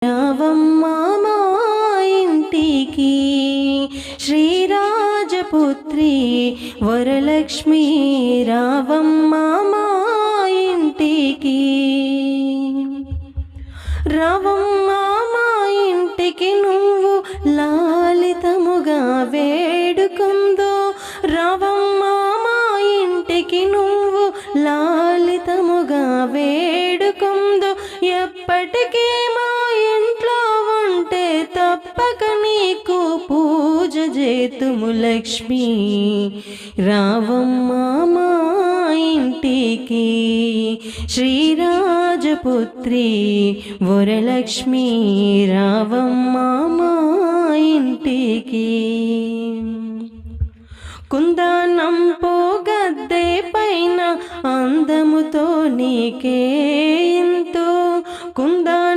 రావమ్మా మా ఇంటికి శ్రీరాజపుత్రి వరలక్ష్మి రావమ్మా మా ఇంటికి రావమ్మా మా ఇంటికి నువ్వు లాలితముగా వేడుకుందో రావమ్మా మా ఇంటికి నువ్వు లాలితముగా వేడుకుందో ఎప్పటికీ మా ఇంట్లో ఉంటే తప్పక నీకు పూజ చేతుము లక్ష్మి రావమ్మా మా ఇంటికి శ్రీరాజపుత్రి వరలక్ష్మి రావమ్మా మా ఇంటికి కుందనం పోగద్దే పైన అందముతో నీకే ఎంతో కుందనం